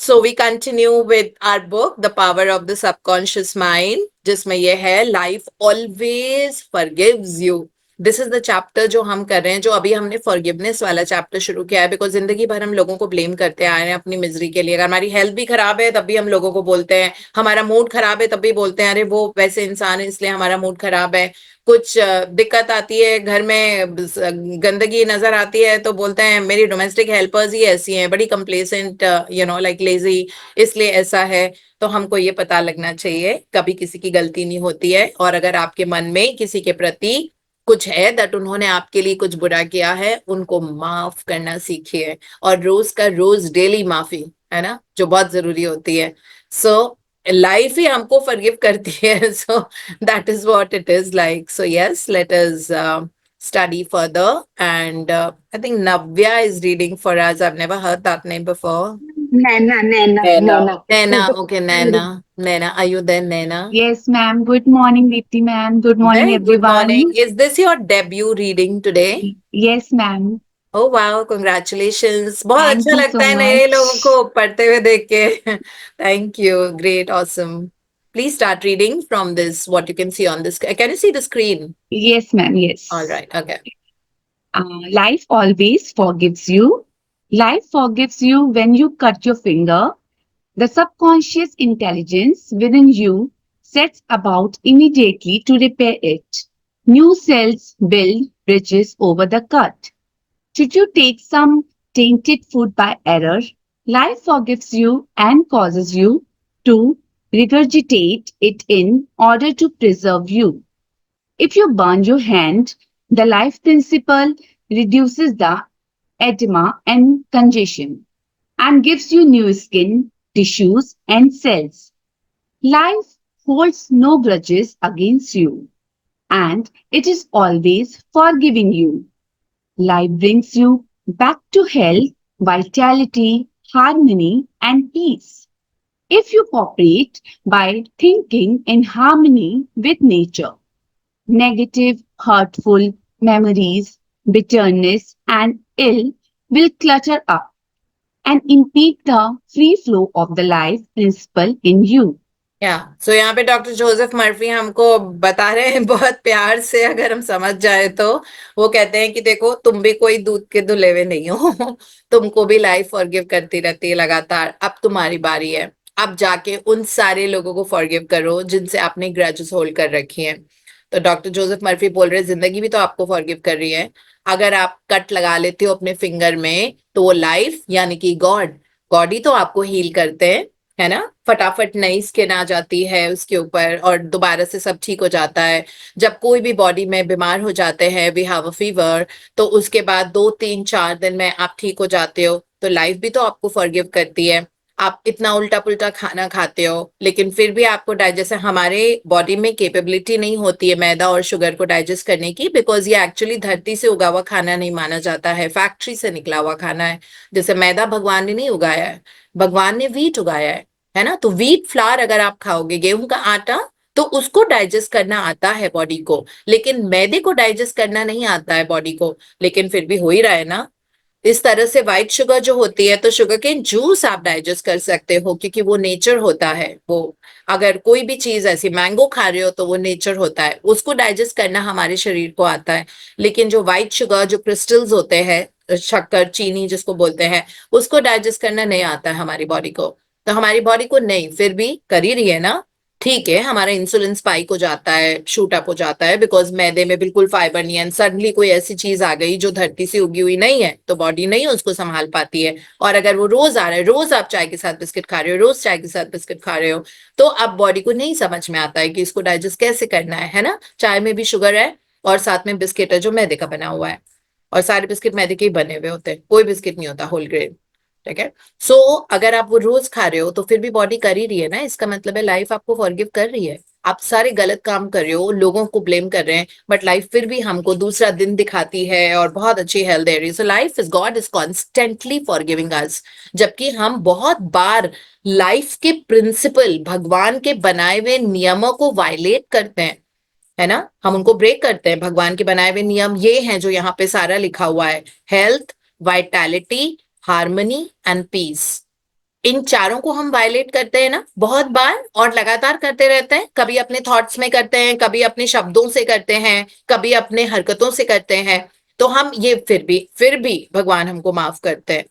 So we continue with our book, The Power of the Subconscious Mind, जिसमें ये है Life always forgives you. This is the chapter जो हम कर रहे हैं, जो अभी हमने फॉरगिवनेस वाला चैप्टर शुरू किया है, बिकॉज जिंदगी भर हम लोगों को ब्लेम करते आए हैं अपनी मिजरी के लिए। अगर हमारी हेल्थ भी खराब है तब भी हम लोगों को बोलते हैं, हमारा मूड खराब है तब भी बोलते हैं अरे वो वैसे इंसान है इसलिए हमारा मूड खराब है। कुछ दिक्कत आती है घर में, गंदगी नजर आती है तो बोलते हैं मेरी डोमेस्टिक हेल्पर्स ही ऐसी हैं, बड़ी कंप्लेसेंट, लाइक लेजी, इसलिए ऐसा है। तो हमको ये पता लगना चाहिए कभी किसी की गलती नहीं होती है, और अगर आपके मन में किसी के प्रति कुछ है दैट उन्होंने आपके लिए कुछ बुरा किया है, उनको माफ करना सीखिए। और रोज का रोज डेली माफी है ना, जो बहुत जरूरी होती है। सो लाइफ ही हमको फॉरगिव करती है। So that is what it is like. So yes, let us study further, and I think Navya is reading for us. I've never heard that name before. Naina, Naina, Naina. Naina. Naina, okay, Naina. Naina, are you there, Naina? Yes, ma'am. Good morning, Deepti, ma'am. Good morning, Very good everyone. morning. Is this your debut reading today? Yes, ma'am. Oh wow, congratulations. बहुत Thank अच्छा you लगता so है नए लोगों much. को पढ़ते हुए देख के। Thank you. Great, awesome. Please start reading from this, what you can see on this. Can you see the screen? Yes, ma'am. All Yes. right, okay. Life always forgives you. Life forgives you when you cut your finger. The subconscious intelligence within you sets about immediately to repair it. New cells build bridges over the cut. Should you take some tainted food by error, life forgives you and causes you to regurgitate it in order to preserve you. If you burn your hand, the life principle reduces the edema and congestion and gives you new skin, tissues, and cells. Life holds no grudges against you, and it is always forgiving you. Life brings you back to health, vitality, harmony, and peace. If you cooperate by thinking in harmony with nature, negative, hurtful memories, bitterness, and ill will clutter up and impede the free flow of the life principle in you. या सो यहाँ पे doctor Joseph Murphy हमको बता रहे हैं बहुत प्यार से, अगर हम समझ जाए तो। वो कहते हैं कि देखो तुम भी कोई दूध के धुले हुए नहीं हो। तुमको भी लाइफ फॉरगिव करती रहती है लगातार। अब तुम्हारी बारी है, अब जाके उन सारे लोगों को फॉरगिव करो जिनसे आपने ग्रजेस होल्ड कर रखी हैं। तो डॉक्टर जोसेफ मर्फी बोल रहे हैं जिंदगी भी तो आपको फॉरगिव कर रही है। अगर आप कट लगा लेते हो अपने फिंगर में तो वो लाइफ यानी कि गॉड, गॉड ही तो आपको हील करते हैं, है ना। फटाफट नई स्किन आ जाती है उसके ऊपर और दोबारा से सब ठीक हो जाता है। जब कोई भी बॉडी में बीमार हो जाते हैं, वी हैव अ फीवर, तो उसके बाद 2 3 4 दिन में आप ठीक हो जाते हो। तो लाइफ भी तो आपको फॉरगिव करती है। आप इतना उल्टा पुल्टा खाना खाते हो लेकिन फिर भी आपको डाइजेस्ट, हमारे बॉडी में कैपेबिलिटी नहीं होती है मैदा और शुगर को डाइजेस्ट करने की, बिकॉज ये एक्चुअली धरती से उगा हुआ खाना नहीं माना जाता है, फैक्ट्री से निकला हुआ खाना है। जैसे मैदा भगवान ने नहीं उगाया है, भगवान ने वीट उगाया है ना। तो वीट फ्लावर अगर आप खाओगे, गेहूं का आटा, तो उसको डाइजेस्ट करना आता है बॉडी को, लेकिन मैदे को डाइजेस्ट करना नहीं आता है बॉडी को। लेकिन फिर भी हो ही रहा है ना। इस तरह से व्हाइट शुगर जो होती है, तो शुगर केन जूस आप डाइजेस्ट कर सकते हो क्योंकि वो नेचर होता है। वो अगर कोई भी चीज ऐसी मैंगो खा रहे हो तो वो नेचर होता है, उसको डाइजेस्ट करना हमारे शरीर को आता है। लेकिन जो व्हाइट शुगर, जो क्रिस्टल्स होते हैं, शक्कर चीनी जिसको बोलते हैं, उसको डाइजेस्ट करना नहीं आता है हमारी बॉडी को। तो हमारी बॉडी को नहीं, फिर भी कर ही रही है ना। ठीक है, हमारा इंसुलिन स्पाइक हो जाता है, शूट अप हो जाता है, बिकॉज मैदे में बिल्कुल फाइबर नहीं है। सडनली कोई ऐसी चीज आ गई जो धरती से उगी हुई नहीं है, तो बॉडी नहीं उसको संभाल पाती है। और अगर वो रोज आ रहा है, रोज आप चाय के साथ बिस्किट खा रहे हो, रोज चाय के साथ बिस्किट खा रहे हो, तो अब बॉडी को नहीं समझ में आता है कि इसको डाइजेस्ट कैसे करना है ना। चाय में भी शुगर है और साथ में बिस्किट है जो मैदे का बना हुआ है, और सारे बिस्किट मैदे के ही बने हुए होते हैं, कोई बिस्किट नहीं होता होल ग्रेन। ठीक है। सो अगर आप वो रोज खा रहे हो तो फिर भी बॉडी कर ही रही है ना, इसका मतलब है लाइफ आपको फॉरगिव कर रही है। आप सारे गलत काम कर रहे हो, लोगों को ब्लेम कर रहे हैं, बट लाइफ फिर भी हमको दूसरा दिन दिखाती है और बहुत अच्छी हेल्थ दे रही है। So life is, God is constantly forgiving us, जबकि हम बहुत बार लाइफ के प्रिंसिपल, भगवान के बनाए हुए नियमों को वायलेट करते हैं, है ना। हम उनको ब्रेक करते हैं। भगवान के बनाए हुए नियम ये हैं जो यहाँ पे सारा लिखा हुआ है, health, vitality, harmony and peace. इन चारों को हम वायलेट करते हैं ना बहुत बार, और लगातार करते रहते हैं। कभी अपने थॉट्स में करते हैं, कभी अपने शब्दों से करते हैं, कभी अपने हरकतों से करते हैं। तो हम ये फिर भी भगवान हमको माफ करते हैं,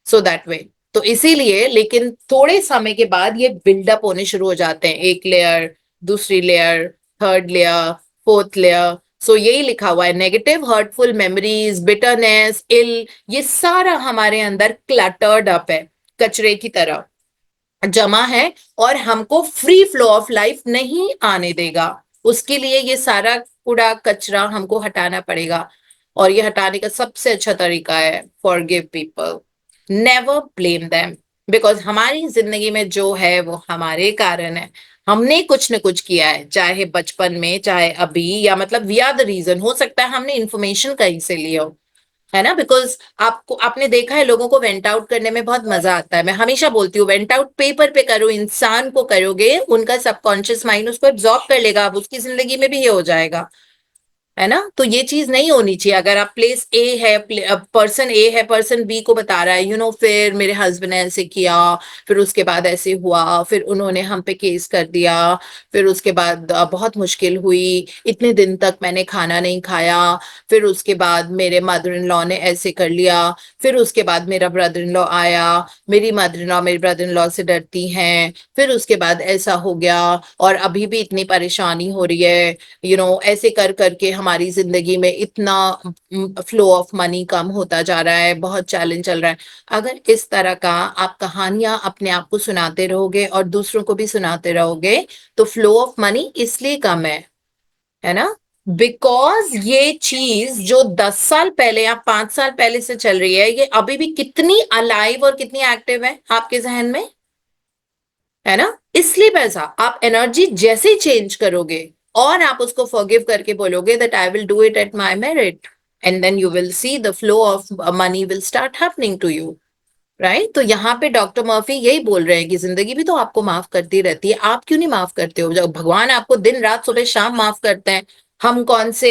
सो दैट वे। तो इसीलिए, लेकिन थोड़े समय के बाद ये बिल्डअप होने शुरू हो जाते हैं, एक लेयर, दूसरी layer, third layer, fourth layer. So यही लिखा हुआ है, negative hurtful memories, bitterness, ill, ये सारा हमारे अंदर क्लटर्ड अप है, कचरे की तरह जमा है, और हमको फ्री फ्लो ऑफ लाइफ नहीं आने देगा। उसके लिए ये सारा कूड़ा कचरा हमको हटाना पड़ेगा, और ये हटाने का सबसे अच्छा तरीका है forgive people, never blame them. Because हमारी जिंदगी में जो है वो हमारे कारण है, हमने कुछ न कुछ किया है, चाहे बचपन में, चाहे अभी, या मतलब वी आर द रीजन। हो सकता है हमने इन्फॉर्मेशन कहीं से ली हो, है ना। बिकॉज आपको, आपने देखा है लोगों को वेंट आउट करने में बहुत मजा आता है। मैं हमेशा बोलती हूँ, वेंट आउट पेपर पे करो, इंसान को करोगे, उनका सबकॉन्शियस माइंड उसको एब्जॉर्ब कर लेगा, अब उसकी जिंदगी में भी ये हो जाएगा, है ना। तो ये चीज नहीं होनी चाहिए। अगर आप प्लेस ए है, पर्सन ए है, पर्सन बी को बता रहा है, फिर मेरे हस्बैंड ने ऐसे किया, फिर उसके बाद ऐसे हुआ, फिर उन्होंने हम पे केस कर दिया, फिर उसके बाद बहुत मुश्किल हुई, इतने दिन तक मैंने खाना नहीं खाया, फिर उसके बाद मेरे मदर इन लॉ ने ऐसे कर लिया, फिर उसके बाद मेरा ब्रदर इन लॉ आया, मेरी मदर इन लॉ मेरे ब्रदर इन लॉ से डरती हैं, फिर उसके बाद ऐसा हो गया, और अभी भी इतनी परेशानी हो रही है। ऐसे कर करके हमारी जिंदगी में इतना फ्लो ऑफ मनी कम होता जा रहा है, बहुत चैलेंज चल रहा है। अगर इस तरह का आप कहानियां अपने आप को सुनाते रहोगे और दूसरों को भी सुनाते रहोगे, तो फ्लो ऑफ मनी इसलिए कम है ना। बिकॉज ये चीज जो 10 साल पहले या 5 साल पहले से चल रही है, ये अभी भी कितनी अलाइव और कितनी एक्टिव है आपके जहन में, है ना। इसलिए पैसा, आप एनर्जी जैसे ही चेंज करोगे और आप उसको फॉरगिव करके बोलोगे that I will do it at my merit, and then you will see the flow of money will start happening to you, right. तो यहाँ पे डॉक्टर मर्फी यही बोल रहे हैं कि जिंदगी भी तो आपको माफ करती रहती है, आप क्यों नहीं माफ करते हो। जब भगवान आपको दिन रात सुबह शाम माफ करते हैं, हम कौन से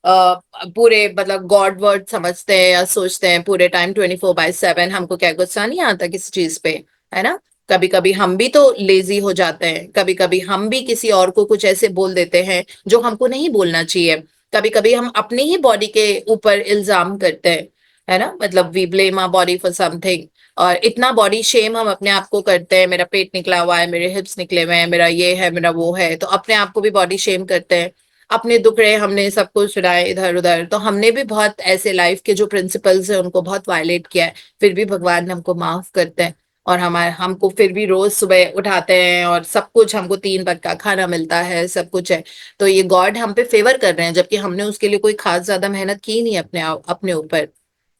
पूरे मतलब गॉड वर्ड समझते हैं या सोचते हैं पूरे टाइम 24/7, हमको क्या गुस्सा नहीं आता किसी चीज पे, है ना। कभी कभी हम भी तो लेजी हो जाते हैं, कभी कभी हम भी किसी और को कुछ ऐसे बोल देते हैं जो हमको नहीं बोलना चाहिए। कभी कभी हम अपनी ही बॉडी के ऊपर इल्जाम करते हैं, है ना, मतलब we blame our body for something. और इतना बॉडी शेम हम अपने आप को करते हैं, मेरा पेट निकला हुआ है, मेरे हिप्स निकले हुए हैं, मेरा ये है, मेरा वो है, तो अपने आप को भी बॉडी शेम करते हैं। अपने दुखड़े हमने सब कुछ सुनाए इधर उधर, तो हमने भी बहुत ऐसे लाइफ के जो प्रिंसिपल्स है उनको बहुत वायलेट किया है। फिर भी भगवान हमको माफ करते हैं, और हमारे हमको फिर भी रोज सुबह उठाते हैं, और सब कुछ हमको 3 वक्त का खाना मिलता है, सब कुछ है। तो ये गॉड हम पे फेवर कर रहे हैं, जबकि हमने उसके लिए कोई खास ज्यादा मेहनत की नहीं अपने ऊपर,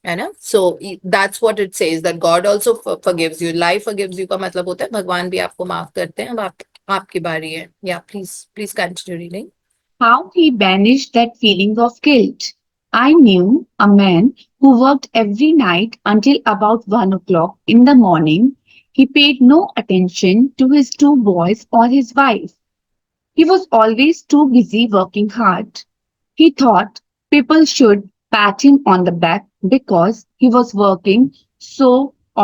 है ना। So that's what it says, that God also forgives you, life forgives you का मतलब होता है भगवान भी आपको माफ करते हैं। अब आपकी बारी है, या please please continue reading. How he banished that feeling of guilt. I knew a man who worked every night until about 1 o'clock in the morning. He paid no attention to his two boys or his wife. He was always too busy working hard. He thought people should pat him on the back because he was working so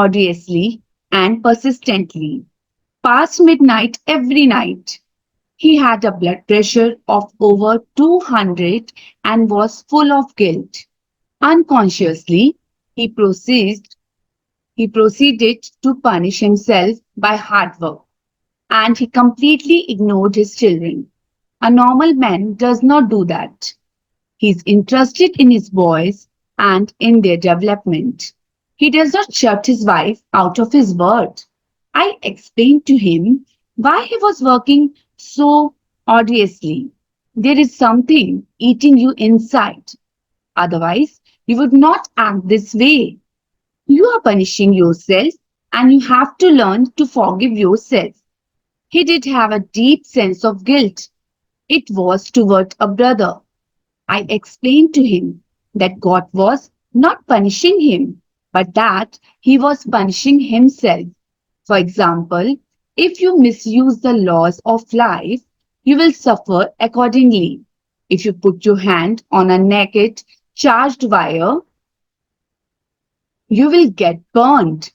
arduously and persistently, past midnight every night. He had a blood pressure of over 200 and was full of guilt. Unconsciously, he he proceeded to punish himself by hard work, and he completely ignored his children. A normal man does not do that. He is interested in his boys and in their development. He does not shut his wife out of his word. I explained to him why he was working so arduously. There is something eating you inside. Otherwise, you would not act this way. You are punishing yourself and you have to learn to forgive yourself. He did have a deep sense of guilt. It was toward a brother. I explained to him that God was not punishing him, but that he was punishing himself. For example, if you misuse the laws of life, you will suffer accordingly. If you put your hand on a naked, charged wire, you will get burned.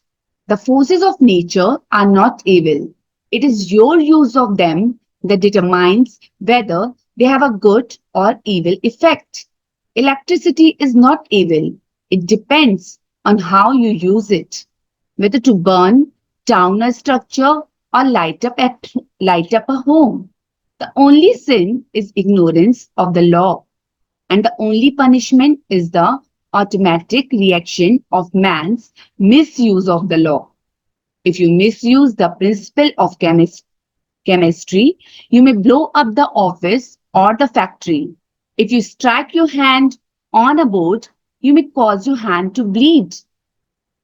The forces of nature are not evil. It is your use of them that determines whether they have a good or evil effect. Electricity is not evil. It depends on how you use it, whether to burn down a structure or light up a home. The only sin is ignorance of the law, and the only punishment is the automatic reaction of man's misuse of the law. If you misuse the principle of chemistry, you may blow up the office or the factory. If you strike your hand on a board, you may cause your hand to bleed.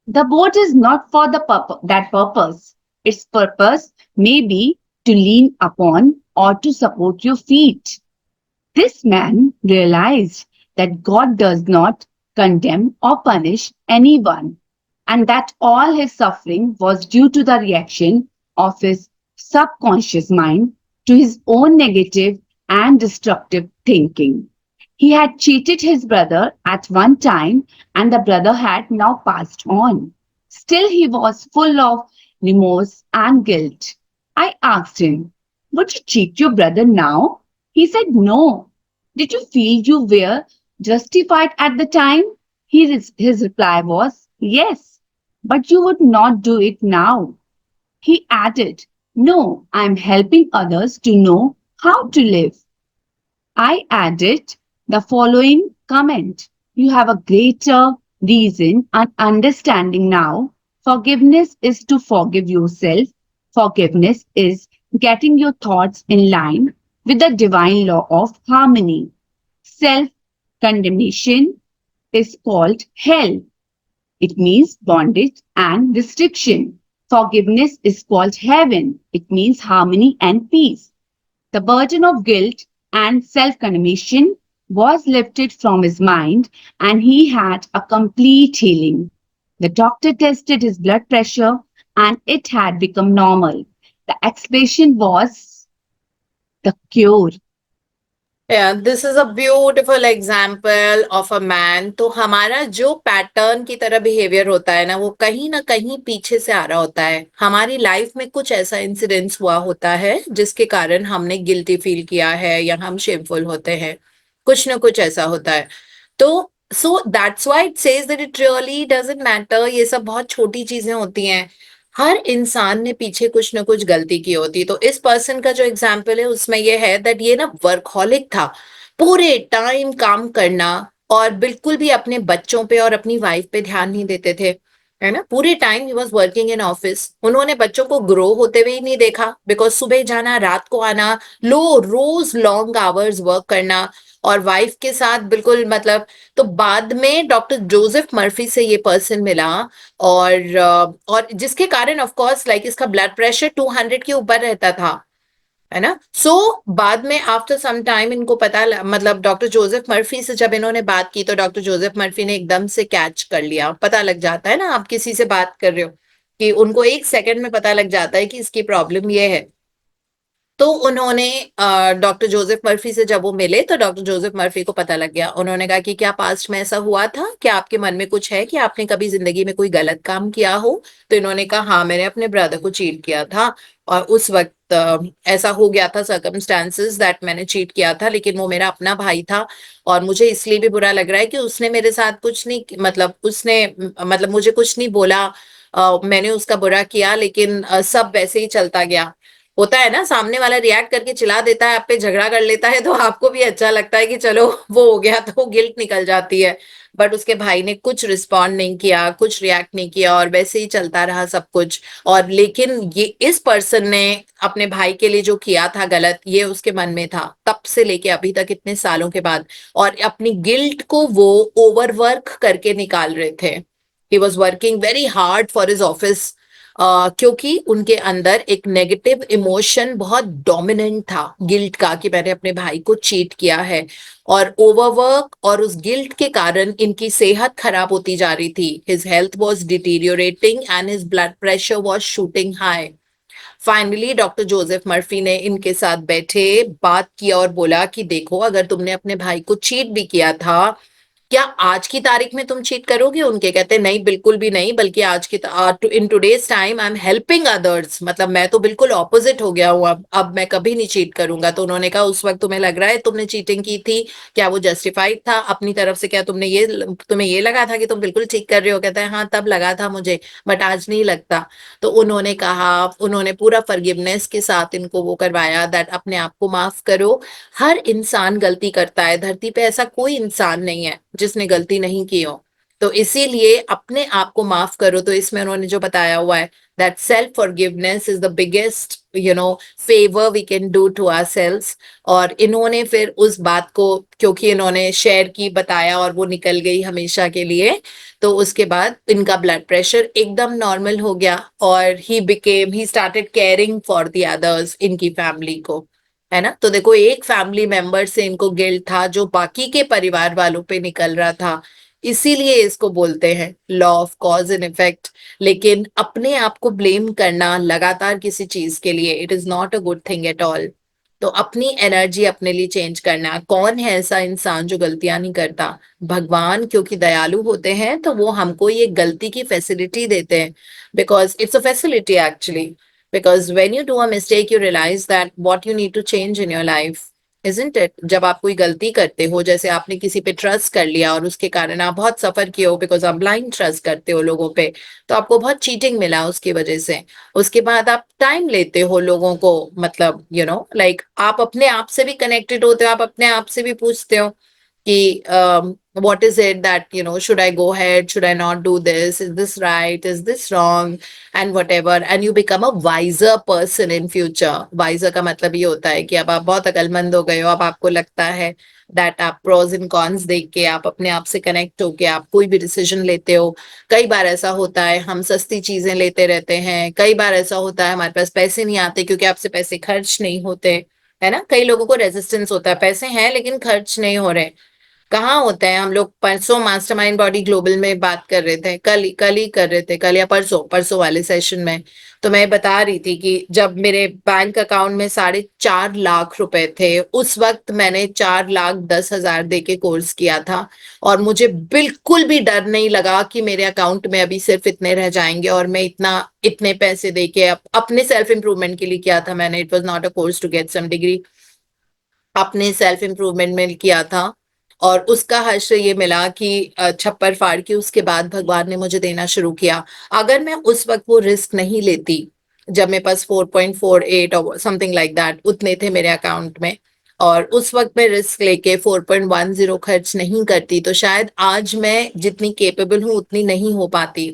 The board is not for that purpose. Its purpose may be to lean upon or to support your feet. This man realized that God does not condemn or punish anyone, and that all his suffering was due to the reaction of his subconscious mind to his own negative and destructive thinking. He had cheated his brother at one time, and the brother had now passed on. Still, he was full of remorse and guilt. I asked him, would you cheat your brother now? He said, no. Did you feel you were justified at the time? His reply was, yes, but you would not do it now. He added, no, I am helping others to know how to live. I added the following comment. You have a greater reason and understanding now. Forgiveness is to forgive yourself. Forgiveness is getting your thoughts in line with the divine law of harmony. Self condemnation is called hell. It means bondage and restriction. Forgiveness is called heaven. It means harmony and peace. The burden of guilt and self condemnation was lifted from his mind, and he had a complete healing. The doctor tested his blood pressure and it had become normal. The expression was the cure. Yeah, this is a beautiful example of a man. तो हमारा जो pattern की तरह behaviour होता है ना कहीं पीछे से आ रहा होता है। हमारी लाइफ में कुछ ऐसा इंसिडेंस हुआ होता है जिसके कारण हमने गिल्टी फील किया है या हम शेमफुल होते हैं। कुछ ना कुछ ऐसा होता है। तो so that's why it says that it really doesn't matter. ये सब बहुत छोटी चीजें होती हैं। हर इंसान ने पीछे कुछ ना कुछ गलती की होती। तो इस पर्सन का जो एग्जाम्पल है उसमें ये है दैट ये ना वर्कहॉलिक था। पूरे टाइम काम करना और बिल्कुल भी अपने बच्चों पे और अपनी वाइफ पे ध्यान नहीं देते थे, है ना। पूरे time he was working in office. उन्होंने बच्चों को ग्रो होते हुए ही नहीं देखा, बिकॉज सुबह जाना रात को आना, रोज लॉन्ग आवर्स वर्क करना और वाइफ के साथ बिल्कुल मतलब। तो बाद में डॉक्टर जोसेफ मर्फी से ये पर्सन मिला और जिसके कारण ऑफ कोर्स लाइक इसका ब्लड प्रेशर 200 के ऊपर रहता था, है ना। बाद में आफ्टर सम टाइम इनको मतलब डॉक्टर जोसेफ मर्फी से जब इन्होंने बात की तो डॉक्टर जोसेफ मर्फी ने एकदम से कैच कर लिया। पता लग जाता है ना, आप किसी से बात कर रहे हो कि उनको एक सेकंड में पता लग जाता है कि इसकी प्रॉब्लम ये है। तो उन्होंने डॉक्टर जोसेफ मर्फी से जब वो मिले तो डॉक्टर जोसेफ मर्फी को पता लग गया। उन्होंने कहा कि क्या पास्ट में ऐसा हुआ था, क्या आपके मन में कुछ है कि आपने कभी जिंदगी में कोई गलत काम किया हो। तो इन्होंने कहा हाँ, मैंने अपने ब्रदर को चीट किया था और उस वक्त ऐसा हो गया था सर्कमस्टांसेस दैट मैंने चीट किया था, लेकिन वो मेरा अपना भाई था और मुझे इसलिए भी बुरा लग रहा है कि उसने मेरे साथ कुछ नहीं मतलब उसने मतलब मुझे कुछ नहीं बोला। मैंने उसका बुरा किया लेकिन सब वैसे ही चलता गया। होता है ना, सामने वाला रिएक्ट करके चिल्ला देता है, आप पे झगड़ा कर लेता है तो आपको भी अच्छा लगता है कि चलो वो हो गया, तो गिल्ट निकल जाती है। बट उसके भाई ने कुछ रिस्पॉन्ड नहीं किया, कुछ रिएक्ट नहीं किया और वैसे ही चलता रहा सब कुछ। और लेकिन ये इस पर्सन ने अपने भाई के लिए जो किया था गलत, ये उसके मन में था तब से लेके अभी तक इतने सालों के बाद। और अपनी गिल्ट को वो ओवरवर्क करके निकाल रहे थे। He was working very hard for his office, क्योंकि उनके अंदर एक नेगेटिव इमोशन बहुत डोमिनेंट था गिल्ट का, कि मैंने अपने भाई को चीट किया है। और ओवरवर्क और उस गिल्ट के कारण इनकी सेहत खराब होती जा रही थी। His health was deteriorating and his blood pressure was shooting high. Finally doctor Joseph Murphy ने इनके साथ बैठे, बात किया और बोला कि देखो, अगर तुमने अपने भाई को चीट भी किया था, क्या आज की तारीख में तुम चीट करोगे उनके? कहते नहीं, बिल्कुल भी नहीं, बल्कि आज की in today's time I am helping others, मतलब मैं तो बिल्कुल ऑपोजिट हो गया हूँ, अब मैं कभी नहीं चीट करूंगा। तो उन्होंने कहा उस वक्त तुम्हें लग रहा है तुमने चीटिंग की थी, क्या वो जस्टिफाइड था अपनी तरफ से? क्या तुम्हें ये लगा था कि तुम बिल्कुल ठीक कर रहे हो? कहता है हाँ तब लगा था मुझे, बट आज नहीं लगता। तो उन्होंने कहा, उन्होंने पूरा फॉरगिवनेस के साथ इनको वो करवाया दैट अपने आप को माफ करो। हर इंसान गलती करता है, धरती पे ऐसा कोई इंसान नहीं है जिसने गलती नहीं की हो। तो इसीलिए अपने आप को माफ करो। तो इसमें उन्होंने जो बताया हुआ है that self forgiveness is the biggest favour we can do to our selves. और इन्होंने फिर उस बात को, क्योंकि इन्होंने शेयर की, बताया, और वो निकल गई हमेशा के लिए, तो उसके बाद इनका ब्लड प्रेशर एकदम नॉर्मल हो गया। और he started caring for the others, इनकी फैमिली को, है ना। तो देखो, एक फैमिली मेंबर से इनको गिल्ट था जो बाकी के परिवार वालों पे निकल रहा था। इसीलिए इसको बोलते हैं law of cause and effect. लेकिन अपने आप को ब्लेम करना लगातार किसी चीज के लिए, it is not a good thing at all. तो अपनी एनर्जी अपने लिए चेंज करना। कौन है ऐसा इंसान जो गलतियां नहीं करता? भगवान क्योंकि दयालु होते हैं तो वो हमको ये गलती की फैसिलिटी देते हैं, because it's a facility actually. Because when you do a mistake, you realize that what you need to change in your life, isn't it? जब आप कोई गलती करते हो, जैसे आपने किसी पे ट्रस्ट कर लिया और उसके कारण आप बहुत सफर किए हो, बिकॉज आप ब्लाइंड ट्रस्ट करते हो लोगों पे, तो आपको बहुत चीटिंग मिला उसकी वजह से। उसके बाद आप टाइम लेते हो लोगों को, मतलब लाइक आप अपने आप से भी कनेक्टेड होते हो, आप अपने आप से भी पूछते हो कि what is it that should I go ahead, should I not do this, is this right, is this wrong, and whatever, and you become a wiser person in future. wiser का मतलब ये होता है कि अब आप बहुत अकलमंद हो गए हो। अब आपको लगता है दैट आप प्रोज एंड कॉन्स देख के आप अपने आप से कनेक्ट होके आप कोई भी डिसीजन लेते हो। कई बार ऐसा होता है हम सस्ती चीजें लेते रहते हैं, कई बार ऐसा होता है हमारे पास पैसे नहीं आते क्योंकि आपसे पैसे खर्च नहीं होते, है ना। कई लोगों को रेजिस्टेंस होता है, पैसे हैं लेकिन खर्च नहीं हो रहे। कहाँ होते हैं? हम लोग परसों मास्टरमाइंड बॉडी ग्लोबल में बात कर रहे थे, कल ही कर रहे थे, कल या परसों परसों वाले सेशन में। तो मैं बता रही थी कि जब मेरे बैंक अकाउंट में 4.5 लाख रुपए थे, उस वक्त मैंने 4,10,000 दे के कोर्स किया था। और मुझे बिल्कुल भी डर नहीं लगा कि मेरे अकाउंट में अभी सिर्फ इतने रह जाएंगे और मैं इतने पैसे दे के अपने सेल्फ इंप्रूवमेंट के लिए किया था मैंने। It was not a course to get some degree, अपने सेल्फ इंप्रूवमेंट में किया था। और उसका हर्ष ये मिला कि छप्पर फाड़ के उसके बाद भगवान ने मुझे देना शुरू किया। अगर मैं उस वक्त वो रिस्क नहीं लेती, जब मेरे पास 4.48 और समथिंग लाइक दैट उतने थे मेरे अकाउंट में, और उस वक्त मैं रिस्क लेके 4.10 खर्च नहीं करती, तो शायद आज मैं जितनी केपेबल हूं उतनी नहीं हो पाती,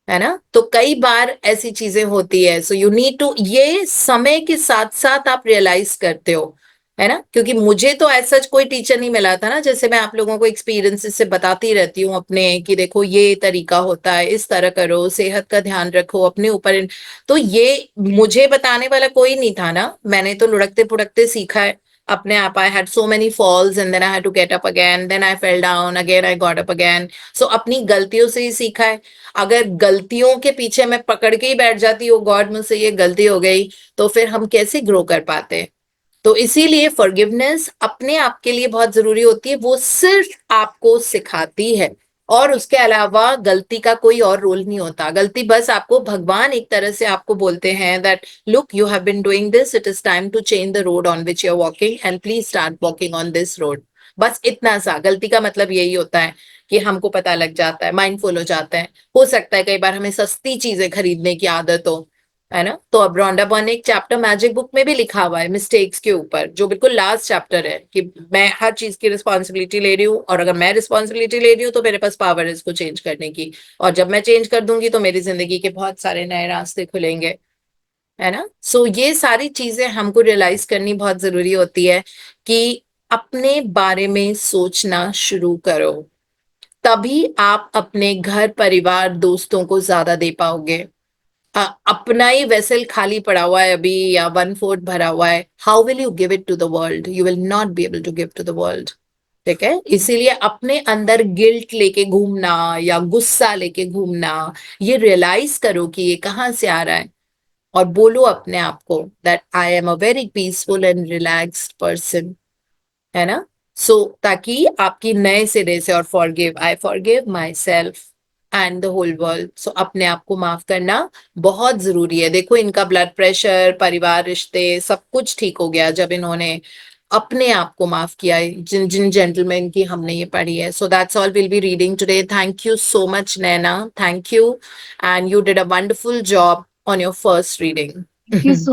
है ना। तो कई बार ऐसी चीजें होती है। सो यू नीड टू, ये समय के साथ साथ आप रियलाइज करते हो, है ना। क्योंकि मुझे तो ऐसा कोई टीचर नहीं मिला था ना, जैसे मैं आप लोगों को एक्सपीरियंसेस से बताती रहती हूँ अपने, कि देखो ये तरीका होता है, इस तरह करो, सेहत का ध्यान रखो अपने ऊपर। तो ये मुझे बताने वाला कोई नहीं था ना, मैंने तो लुढ़कते पुढ़कते सीखा है अपने आप। I had so many falls and then I had to get up again, then I fell down again, I got up again. So अपनी गलतियों से ही सीखा है। अगर गलतियों के पीछे मैं पकड़ के ही बैठ जाती हूँ, गॉड मुझसे ये गलती हो गई, तो फिर हम कैसे ग्रो कर पाते? तो इसीलिए फॉरगिवनेस अपने आप के लिए बहुत जरूरी होती है, वो सिर्फ आपको सिखाती है। और उसके अलावा गलती का कोई और रोल नहीं होता। गलती बस आपको भगवान एक तरह से आपको बोलते हैं that look you have been doing this, it is time to change the road on which you are walking and please start walking on this road. बस इतना सा। गलती का मतलब यही होता है कि हमको पता लग जाता है, माइंडफुल हो जाते हैं। हो सकता है कई बार हमें सस्ती चीजें खरीदने की आदत हो, है ना। तो अब रोंडा बर्न ने एक चैप्टर मैजिक बुक में भी लिखा हुआ है मिस्टेक्स के ऊपर, जो बिल्कुल लास्ट चैप्टर है, कि मैं हर चीज की रिस्पॉन्सिबिलिटी ले रही हूँ, और अगर मैं रिस्पॉन्सिबिलिटी ले रही हूँ तो मेरे पास पावर है इसको चेंज करने की। और जब मैं चेंज कर दूंगी तो मेरी जिंदगी के बहुत सारे नए रास्ते खुलेंगे, है ना। सो ये सारी चीजें हमको रियलाइज करनी बहुत जरूरी होती है कि अपने बारे में सोचना शुरू करो, तभी आप अपने घर परिवार दोस्तों को ज्यादा दे पाओगे। अपना ही वेसल खाली पड़ा हुआ है अभी, या 1/4 भरा हुआ है, how will you give it to the world? You will not be able to give to the world. ठीक है। इसीलिए अपने अंदर गिल्ट लेके घूमना या गुस्सा लेके घूमना, ये रियलाइज करो कि ये कहाँ से आ रहा है, और बोलो अपने आप को that I am a very peaceful and relaxed person, है ना। सो ताकि आपकी नए सिरे से, और forgive, I forgive myself and the whole world. So अपने आप को माफ करना बहुत जरूरी है। देखो इनका ब्लड प्रेशर, परिवार, रिश्ते सब कुछ ठीक हो गया जब इन्होंने अपने आप को माफ किया, जिन जिन जेंटलमैन की हमने ये पढ़ी है। So that's all will be reading today. Thank you so much Naina, thank you, and you did a wonderful job on your first reading. Thank you so